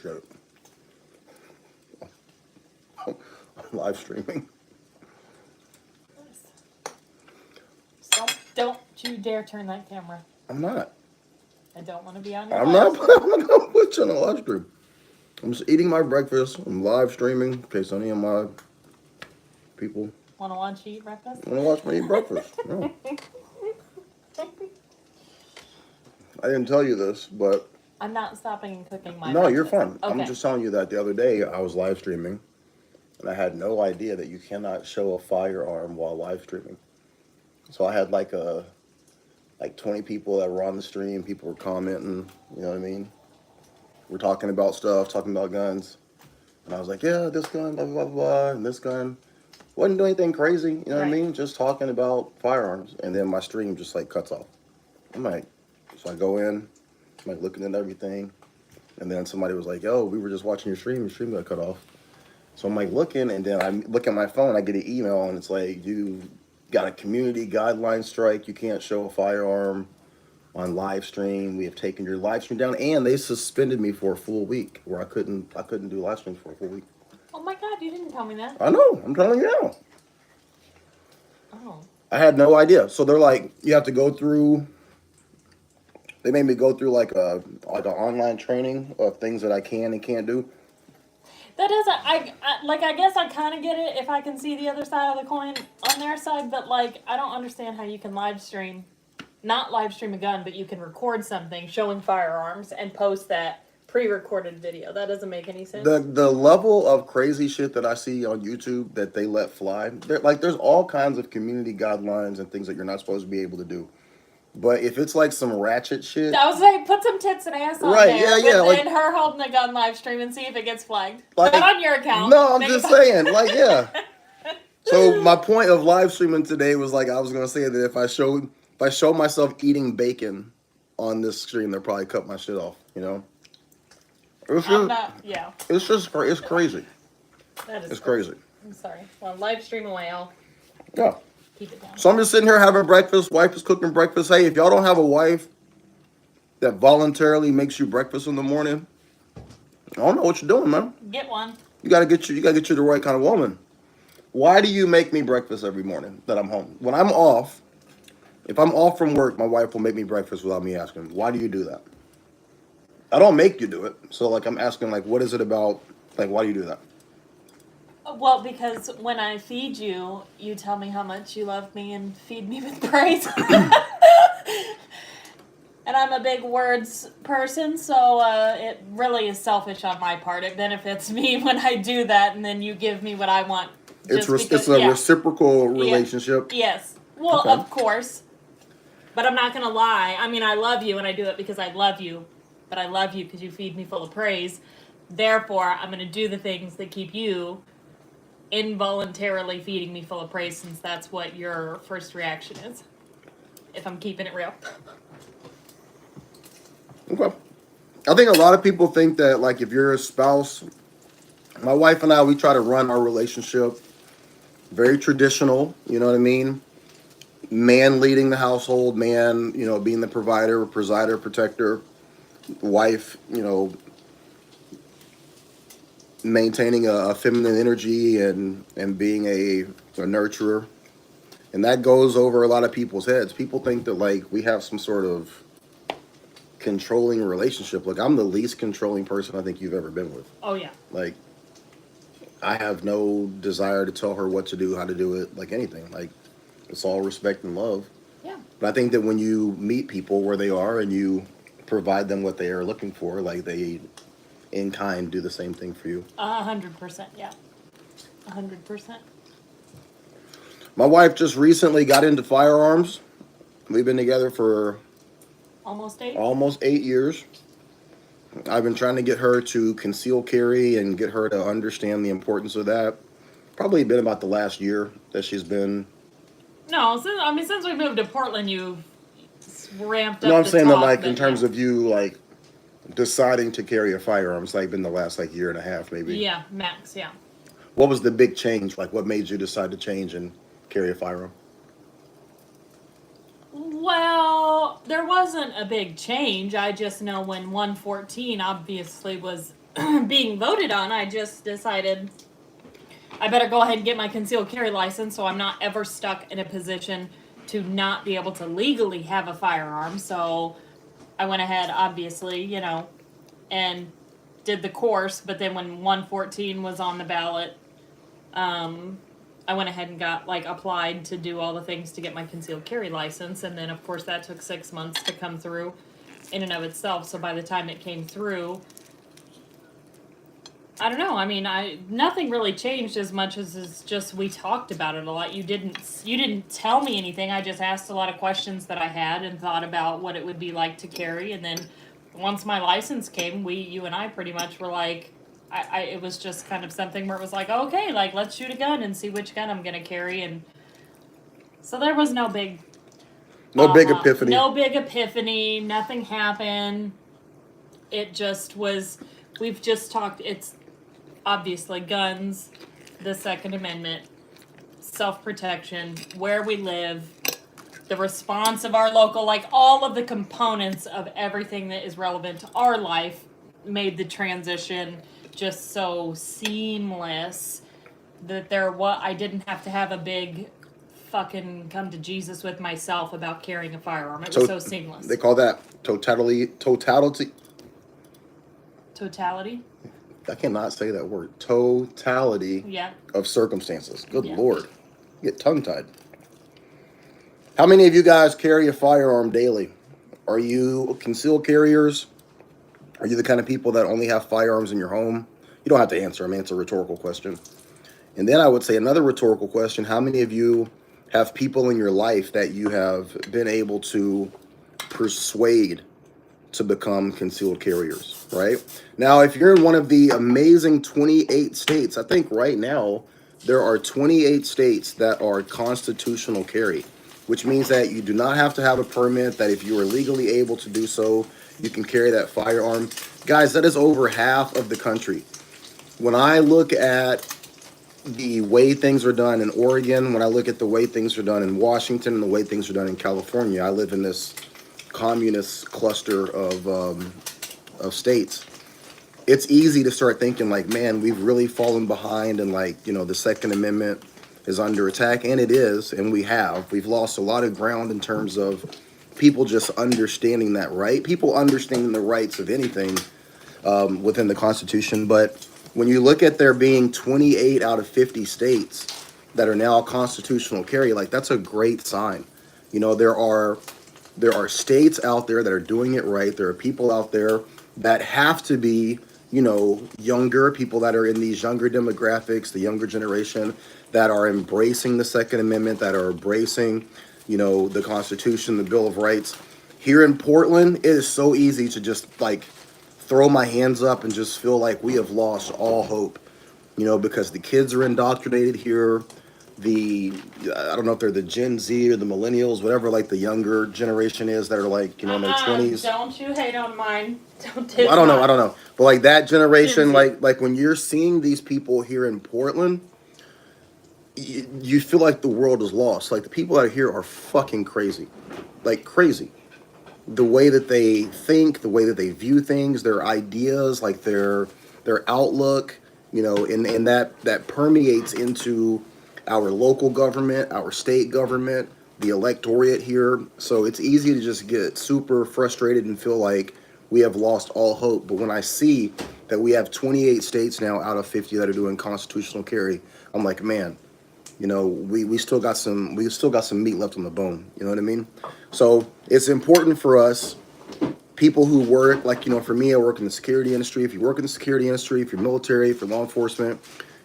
shit. I'm live streaming. So don't you dare turn that camera. I'm not. I don't want to be on your I'm live not. stream. I'm not gonna put you on a live stream. I'm just eating my breakfast. I'm live streaming in case any of my people Want to watch you eat breakfast? want to watch me eat breakfast. No. I didn't tell you this, but I'm not stopping cooking my no, you're breakfast. fine. Okay. I'm just telling you that the other day I was live streaming, and I had no idea that you cannot show a firearm while live streaming. So I had like 20 people that were on the stream. People were commenting. You know what I mean? We're talking about stuff, talking about guns, and I was like, yeah, this gun, blah blah blah, blah and this gun. Wasn't doing anything crazy. You know what I Right. mean? Just talking about firearms, and then my stream just like cuts off. I'm like, so I go in, I'm like looking at everything, and then somebody was like, yo, we were just watching your stream got cut off. So I'm like looking, and then I look at my phone, I get an email, and it's like, you got a community guideline strike, you can't show a firearm on live stream, we have taken your live stream down, and they suspended me for a full week where I couldn't do live streams for a full week. Oh my God, you didn't tell me that. I know, I'm telling you now. Oh. I had no idea. So they're like, you have to go through. They made me go through like an online training of things that I can and can't do. That doesn't, I guess I kind of get it if I can see the other side of the coin on their side, but like, I don't understand how you can not live stream a gun, but you can record something showing firearms and post that pre-recorded video. That doesn't make any sense. The level of crazy shit that I see on YouTube that they let fly, there's all kinds of community guidelines and things that you're not supposed to be able to do. But if it's like some ratchet shit, I was like, put some tits and ass on Right, there, yeah, like- and her holding a gun live stream and see if it gets flagged. Like- Not on your account. no, I'm Make just it- saying, like, yeah. So my point of live streaming today was like, I was gonna say that if I show myself eating bacon on this stream, they'll probably cut my shit off. You know, Yeah, it's crazy. that is It's crazy. I'm sorry. Well, live stream away. I'll Yeah. keep it down. So I'm just sitting here having breakfast. Wife is cooking breakfast. Hey, if y'all don't have a wife that voluntarily makes you breakfast in the morning, I don't know what you're doing, man. Get one. You gotta get you the right kind of woman. Why do you make me breakfast every morning that I'm home? When I'm off, if I'm off from work, my wife will make me breakfast without me asking. Why do you do that? I don't make you do it. So like I'm asking like what is it about? Like why do you do that? Well, because when I feed you, you tell me how much you love me and feed me with praise. And I'm a big words person, so it really is selfish on my part. It benefits me when I do that, and then you give me what I want. It's a reciprocal relationship. Yes. Well, Okay. of course. But I'm not going to lie. I mean, I love you, and I do it because I love you. But I love you because you feed me full of praise. Therefore, I'm going to do the things that keep you involuntarily feeding me full of praise, since that's what your first reaction is. If I'm keeping it real. Okay. I think a lot of people think that like if you're a spouse, my wife and I, we try to run our relationship very traditional, you know what I mean? Man leading the household, man, being the provider, presider, protector, wife, maintaining a feminine energy and being a nurturer. And that goes over a lot of people's heads. People think that like we have some sort of controlling relationship. Like I'm the least controlling person I think you've ever been with. Oh, yeah. Like I have no desire to tell her what to do, how to do it, like anything. Like it's all respect and love. Yeah. But I think that when you meet people where they are and you provide them what they are looking for, like they in kind do the same thing for you. 100%, yeah. 100%. My wife just recently got into firearms. We've been together for Almost 8? almost 8 years. I've been trying to get her to conceal carry and get her to understand the importance of that. Probably been about the last year that she's been. No, since we moved to Portland, you've ramped up. No, I'm the saying that talk, like but in terms of you like deciding to carry a firearm, it's like been the last like year and a half maybe. Yeah, max, yeah. What was the big change? Like what made you decide to change and carry a firearm? Well, there wasn't a big change. I just know when 114 obviously was being voted on, I just decided I better go ahead and get my concealed carry license so I'm not ever stuck in a position to not be able to legally have a firearm. So I went ahead, obviously, and did the course. But then when 114 was on the ballot, I went ahead and got applied to do all the things to get my concealed carry license. And then, of course, that took 6 months to come through in and of itself. So by the time it came through, I don't know. I mean, nothing really changed as much as it's just we talked about it a lot. You didn't tell me anything. I just asked a lot of questions that I had and thought about what it would be like to carry. And then once my license came, you and I pretty much were like, it was just kind of something where it was like, okay, let's shoot a gun and see which gun I'm gonna carry. And so there was no big epiphany. No big epiphany. Nothing happened. It just was. We've just talked. It's obviously guns, the Second Amendment, self-protection, where we live, the response of our local, all of the components of everything that is relevant to our life made the transition just so seamless that I didn't have to have a big fucking come to Jesus with myself about carrying a firearm. It was so seamless. They call that totality. I cannot say that word. Totality of circumstances. Good Lord. Get tongue-tied. How many of you guys carry a firearm daily? Are you concealed carriers? Are you the kind of people that only have firearms in your home? You don't have to answer. I mean, it's a rhetorical question. And then I would say another rhetorical question. How many of you have people in your life that you have been able to persuade to become concealed carriers, right? Now, if you're in one of the amazing 28 states, I think right now there are 28 states that are constitutional carry, which means that you do not have to have a permit, that if you are legally able to do so, you can carry that firearm. Guys, that is over half of the country. When I look at the way things are done in Oregon, when I look at the way things are done in Washington and the way things are done in California, I live in this communist cluster of states. It's easy to start thinking man, we've really fallen behind, and the Second Amendment is under attack, and it is, and we've lost a lot of ground in terms of people just understanding that right, people understanding the rights of anything within the Constitution. But when you look at there being 28 out of 50 states that are now constitutional carry, that's a great sign. There are states out there that are doing it right. There are people out there that have to be, younger, people that are in these younger demographics, the younger generation, that are embracing the Second Amendment, that are embracing, the Constitution, the Bill of Rights. Here in Portland, it is so easy to just throw my hands up and just feel like we have lost all hope, because the kids are indoctrinated here. I don't know if they're the Gen Z or the millennials, whatever, the younger generation is, that are in their 20s. Don't you hate on mine. Don't I don't know. But that generation, when you're seeing these people here in Portland, you feel like the world is lost. The people out here are fucking crazy. Crazy. The way that they think, the way that they view things, their ideas, their outlook, and that permeates into our local government, our state government, the electorate here. So it's easy to just get super frustrated and feel like we have lost all hope. But when I see that we have 28 states now out of 50 that are doing constitutional carry, I'm like, man, we still got some meat left on the bone. You know what I mean? So it's important for us, people who work, for me, I work in the security industry. If you work in the security industry, if you're military, if you're law enforcement,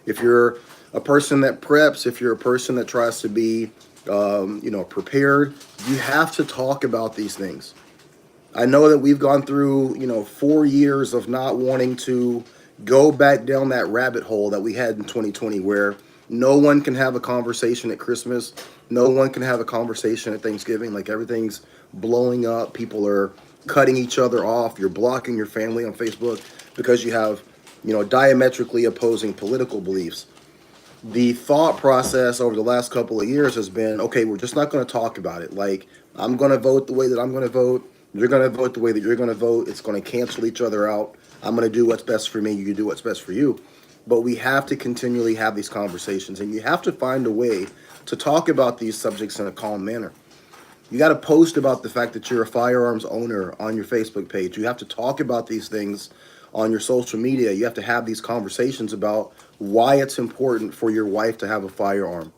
if you're a person that preps, if you're a person that tries to be, prepared, you have to talk about these things. I know that we've gone through, 4 years of not wanting to go back down that rabbit hole that we had in 2020, where no one can have a conversation at Christmas. No one can have a conversation at Thanksgiving. Everything's blowing up. People are cutting each other off. You're blocking your family on Facebook because you have, diametrically opposing political beliefs. The thought process over the last couple of years has been, okay, we're just not going to talk about it. I'm going to vote the way that I'm going to vote. You're going to vote the way that you're going to vote. It's going to cancel each other out. I'm going to do what's best for me. You do what's best for you. But we have to continually have these conversations, and you have to find a way to talk about these subjects in a calm manner. You got to post about the fact that you're a firearms owner on your Facebook page. You have to talk about these things on your social media. You have to have these conversations about why it's important for your wife to have a firearm,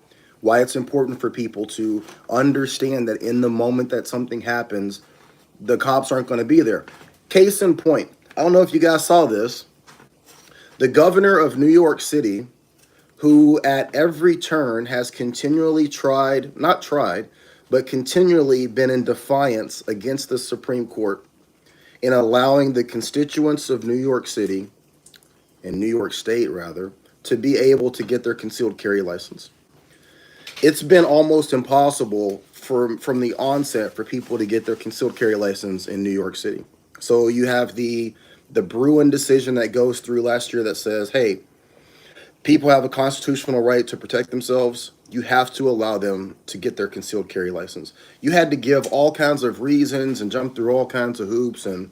why it's important for people to understand that in the moment that something happens, the cops aren't going to be there. Case in point, I don't know if you guys saw this. The governor of New York City, who at every turn has continually continually been in defiance against the Supreme Court in allowing the constituents of New York City, and New York State rather, to be able to get their concealed carry license. It's been almost impossible from the onset for people to get their concealed carry license in New York City. So you have the Bruen decision that goes through last year that says, hey, people have a constitutional right to protect themselves. You have to allow them to get their concealed carry license. You had to give all kinds of reasons and jump through all kinds of hoops, and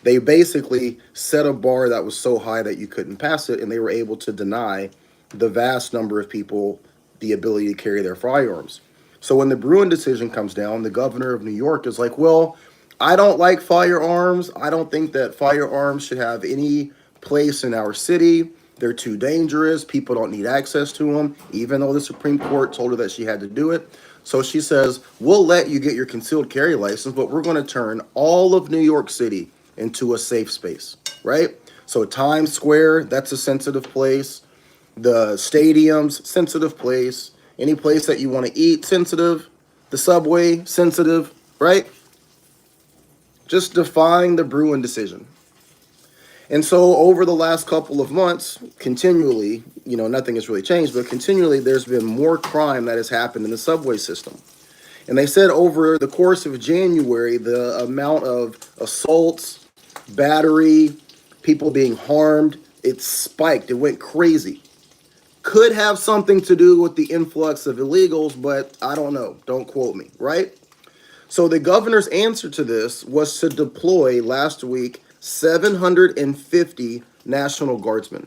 they basically set a bar that was so high that you couldn't pass it, and they were able to deny the vast number of people the ability to carry their firearms. So when the Bruen decision comes down, the governor of New York is like, well, I don't like firearms. I don't think that firearms should have any place in our city. They're too dangerous. People don't need access to them, even though the Supreme Court told her that she had to do it. So she says, we'll let you get your concealed carry license, but we're going to turn all of New York City into a safe space, right? So Times Square, that's a sensitive place. The stadiums, sensitive place. Any place that you want to eat, sensitive. The subway, sensitive, right? Just defying the Bruen decision. And so over the last couple of months, continually, nothing has really changed, but continually there's been more crime that has happened in the subway system. And they said over the course of January, the amount of assaults, battery, people being harmed, it spiked. It went crazy. Could have something to do with the influx of illegals, but I don't know. Don't quote me, right? So the governor's answer to this was to deploy last week 750 National Guardsmen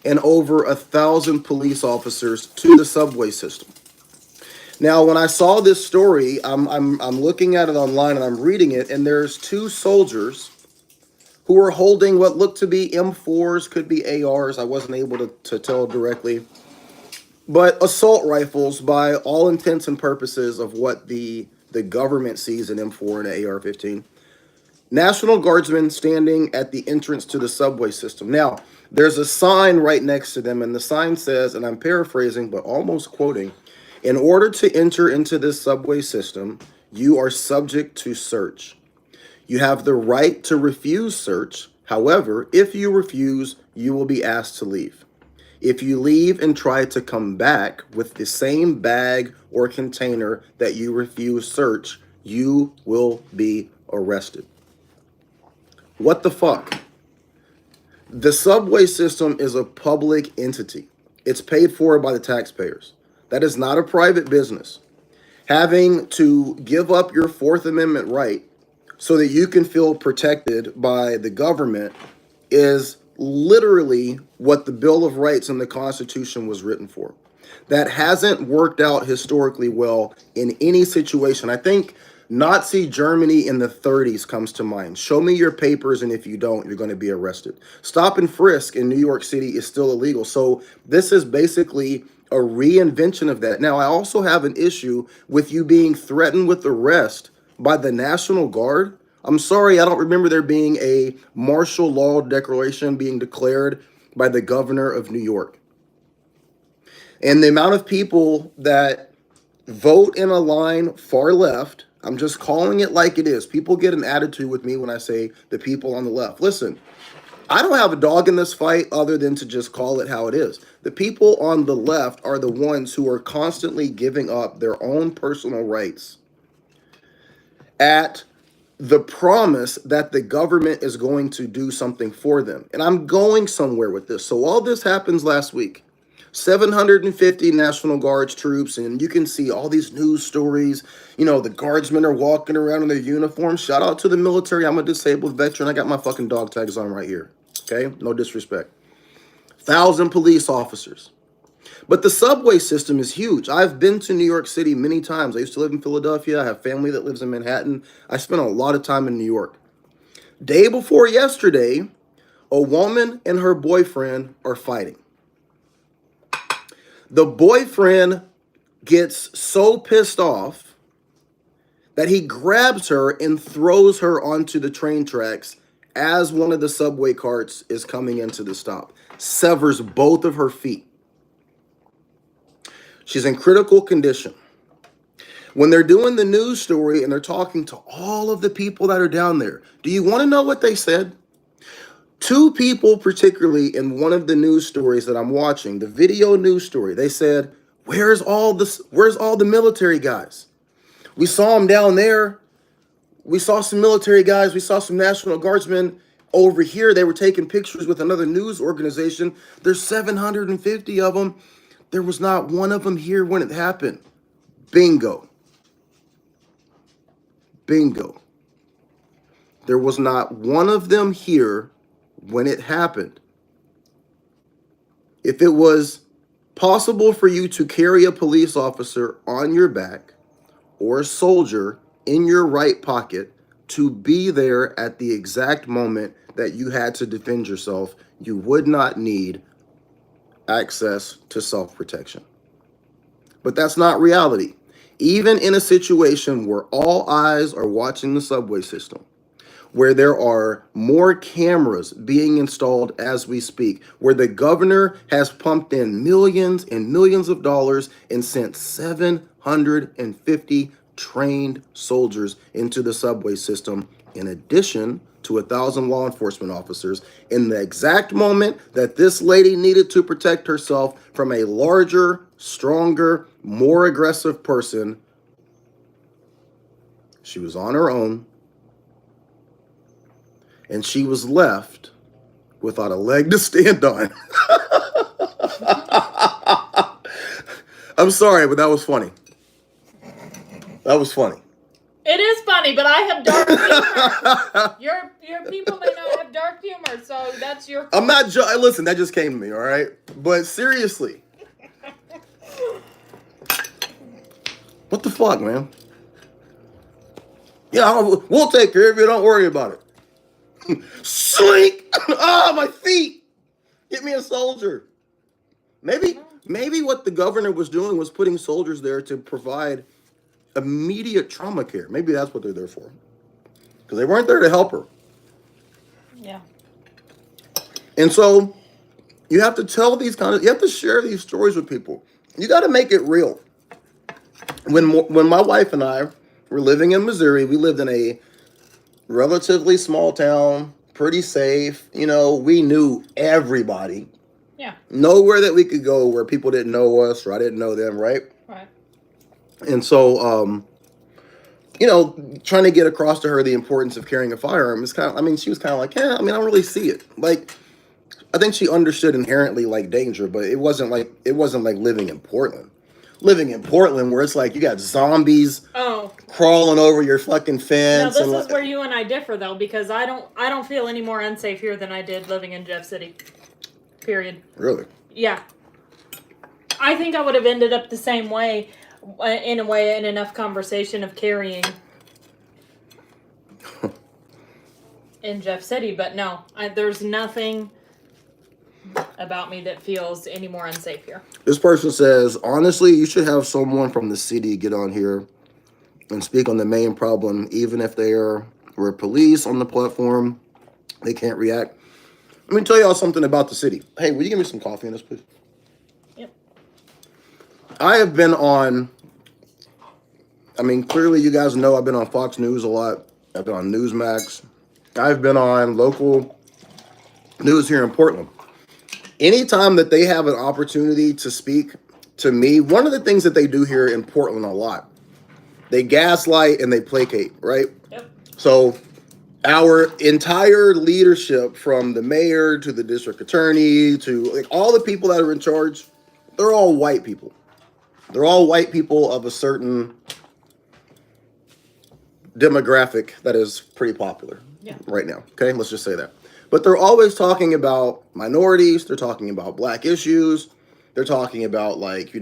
and over 1,000 police officers to the subway system. Now, when I saw this story, I'm looking at it online and I'm reading it, and there's two soldiers who are holding what looked to be M4s, could be ARs. I wasn't able to tell directly, but assault rifles by all intents and purposes of what the government sees an M4 and an AR-15. National Guardsmen standing at the entrance to the subway system. Now, there's a sign right next to them, and the sign says, and I'm paraphrasing, but almost quoting, in order to enter into this subway system, you are subject to search. You have the right to refuse search. However, if you refuse, you will be asked to leave. If you leave and try to come back with the same bag or container that you refuse search, you will be arrested. What the fuck? The subway system is a public entity. It's paid for by the taxpayers. That is not a private business. Having to give up your Fourth Amendment right so that you can feel protected by the government is literally what the Bill of Rights and the Constitution was written for. That hasn't worked out historically well in any situation. I think Nazi Germany in the 30s comes to mind. Show me your papers, and if you don't, you're going to be arrested. Stop and frisk in New York City is still illegal. So this is basically a reinvention of that. Now, I also have an issue with you being threatened with arrest by the National Guard. I'm sorry, I don't remember there being a martial law declaration being declared by the governor of New York. And the amount of people that vote in a line far left, I'm just calling it like it is. People get an attitude with me when I say the people on the left. Listen, I don't have a dog in this fight other than to just call it how it is. The people on the left are the ones who are constantly giving up their own personal rights at the promise that the government is going to do something for them. And I'm going somewhere with this. So all this happens last week. 750 National Guards troops, and you can see all these news stories. You know, the guardsmen are walking around in their uniforms. Shout out to the military. I'm a disabled veteran. I got my fucking dog tags on right here. Okay? No disrespect. 1,000 police officers. But the subway system is huge. I've been to New York City many times. I used to live in Philadelphia. I have family that lives in Manhattan. I spent a lot of time in New York. Day before yesterday, a woman and her boyfriend are fighting. The boyfriend gets so pissed off that he grabs her and throws her onto the train tracks as one of the subway carts is coming into the stop. Severs both of her feet. She's in critical condition. When they're doing the news story and they're talking to all of the people that are down there, do you want to know what they said? Two people, particularly in one of the news stories that I'm watching, the video news story, they said, where's all the military guys? We saw them down there. We saw some military guys. We saw some National Guardsmen over here. They were taking pictures with another news organization. There's 750 of them. There was not one of them here when it happened. Bingo. Bingo. There was not one of them here when it happened. If it was possible for you to carry a police officer on your back or a soldier in your right pocket to be there at the exact moment that you had to defend yourself, you would not need access to self-protection. But that's not reality. Even in a situation where all eyes are watching the subway system, where there are more cameras being installed as we speak, where the governor has pumped in millions and millions of dollars and sent 750 trained soldiers into the subway system, in addition to 1,000 law enforcement officers, in the exact moment that this lady needed to protect herself from a larger, stronger, more aggressive person, she was on her own, and she was left without a leg to stand on. I'm sorry, but that was funny. That was funny. It is funny, but I have dark humor. Your people may not have dark humor, so that's your. I'm not. Listen, that just came to me. All right, but seriously, what the fuck, man? Yeah, we'll take care of you. Don't worry about it. Slink! Ah, my feet! Get me a soldier. Maybe what the governor was doing was putting soldiers there to provide immediate trauma care. Maybe that's what they're there for. Because they weren't there to help her. Yeah. And so you have to tell you have to share these stories with people. You got to make it real. When my wife and I were living in Missouri, we lived in a relatively small town, pretty safe. You know, we knew everybody. Yeah. Nowhere that we could go where people didn't know us or I didn't know them, right? Right. And so, you know, trying to get across to her the importance of carrying a firearm is kind of, I mean, she was kind of like, yeah, I mean, I don't really see it. Like, I think she understood inherently like danger, but it wasn't like living in Portland. Living in Portland where it's like you got zombies crawling over your fucking fence. Now this is where you and I differ though, because I don't feel any more unsafe here than I did living in Jeff City. Period. Really? Yeah. I think I would have ended up the same way, in enough conversation of carrying in Jeff City, but no, there's nothing about me that feels any more unsafe here. This person says, honestly, you should have someone from the city get on here and speak on the main problem, even if were police on the platform, they can't react. Let me tell y'all something about the city. Hey, will you give me some coffee in this, please? Yep. I have been on, I mean, clearly you guys know I've been on Fox News a lot. I've been on Newsmax. I've been on local news here in Portland. Anytime that they have an opportunity to speak to me, one of the things that they do here in Portland a lot, they gaslight and they placate, right? Yep. So our entire leadership, from the mayor to the district attorney to like all the people that are in charge, they're all white people. They're all white people of a certain demographic that is pretty popular right now. Okay, let's just say that. But they're always talking about minorities. They're talking about black issues. They're talking about, like,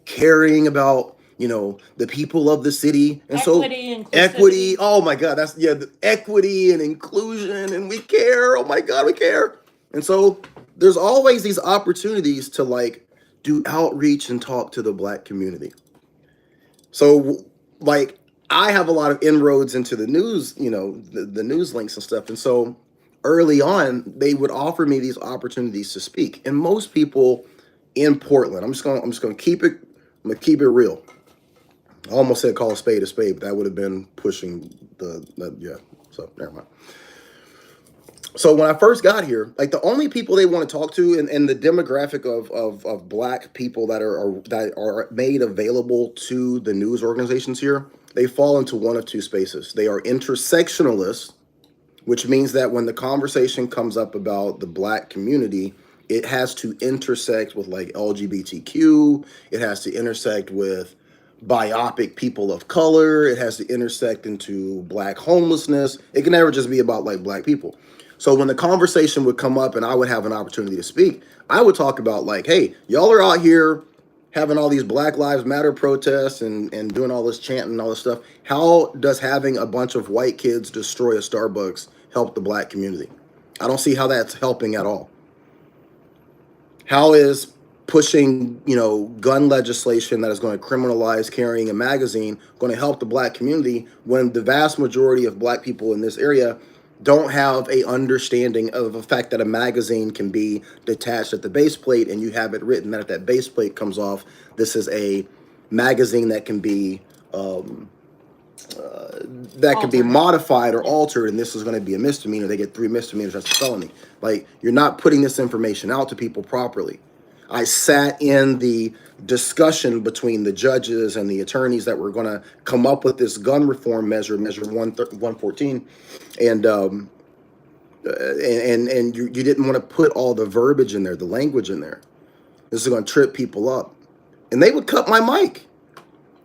caring about, the people of the city. And Equity, so equity. Oh my God, that's the equity and inclusion, and we care. Oh my God, we care. And so there's always these opportunities to, like, do outreach and talk to the black community. So, like, I have a lot of inroads into the news, the news links and stuff. And so early on, they would offer me these opportunities to speak. And most people in Portland, I'm just gonna keep it real. I almost said call a spade, but that would have been pushing so never mind. So when I first got here, like, the only people they want to talk to, and the demographic of black people that are made available to the news organizations here, they fall into one of two spaces. They are intersectionalists, which means that when the conversation comes up about the black community, it has to intersect with, like, LGBTQ. It has to intersect with biopic people of color. It has to intersect into black homelessness. It can never just be about, like, black people. So when the conversation would come up and I would have an opportunity to speak, I would talk about, like, hey, y'all are out here having all these Black Lives Matter protests and doing all this chanting and all this stuff. How does having a bunch of white kids destroy a Starbucks help the black community? I don't see how that's helping at all. How is pushing, gun legislation that is going to criminalize carrying a magazine going to help the black community when the vast majority of black people in this area don't have a understanding of the fact that a magazine can be detached at the base plate, and you have it written that if that base plate comes off, this is a magazine that can be modified or altered, and this is going to be a misdemeanor. They get 3 misdemeanors, that's a felony. Like, you're not putting this information out to people properly. I sat in the discussion between the judges and the attorneys that were going to come up with this gun reform measure 114, and you didn't want to put all the verbiage in there, the language in there. This is going to trip people up. And they would cut my mic.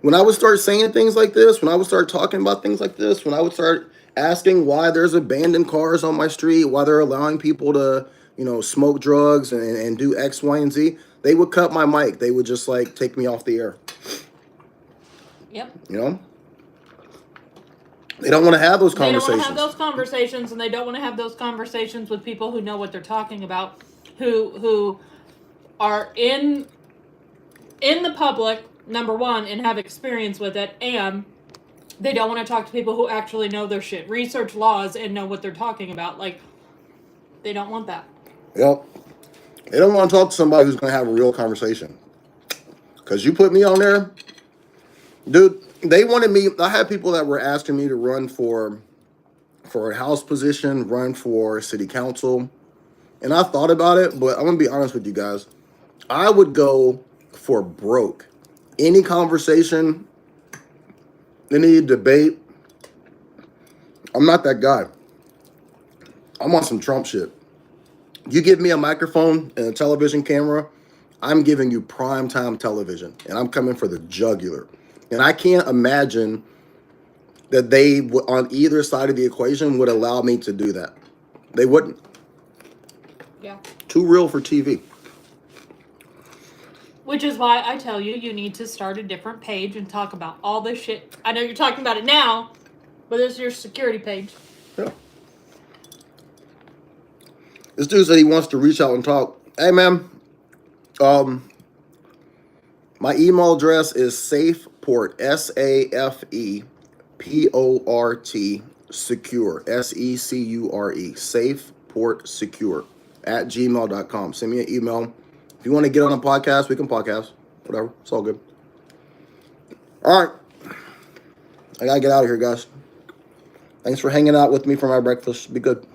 When I would start saying things like this, when I would start talking about things like this, when I would start asking why there's abandoned cars on my street, why they're allowing people to, smoke drugs and do X, Y, and Z, they would cut my mic. They would just, like, take me off the air. Yep. They don't want to have those conversations. They don't want to have those conversations, and they don't want to have those conversations with people who know what they're talking about, who are in the public, number one, and have experience with it, and they don't want to talk to people who actually know their shit, research laws, and know what they're talking about. Like, they don't want that. Yep. They don't want to talk to somebody who's going to have a real conversation. Because you put me on there, dude, they wanted me. I had people that were asking me to run for a House position, run for city council. And I thought about it, but I'm going to be honest with you guys. I would go for broke. Any conversation, any debate, I'm not that guy. I'm on some Trump shit. You give me a microphone and a television camera, I'm giving you primetime television, and I'm coming for the jugular. And I can't imagine that they, on either side of the equation, would allow me to do that. They wouldn't. Yeah. Too real for TV. Which is why I tell you, you need to start a different page and talk about all this shit. I know you're talking about it now, but this is your security page. Yeah. This dude said he wants to reach out and talk. Hey, man. My email address is safeport, SAFEPORT, secure, SECURE, safeportsecure @gmail.com. Send me an email. If you want to get on a podcast, we can podcast. Whatever. It's all good. All right. I got to get out of here, guys. Thanks for hanging out with me for my breakfast. Be good.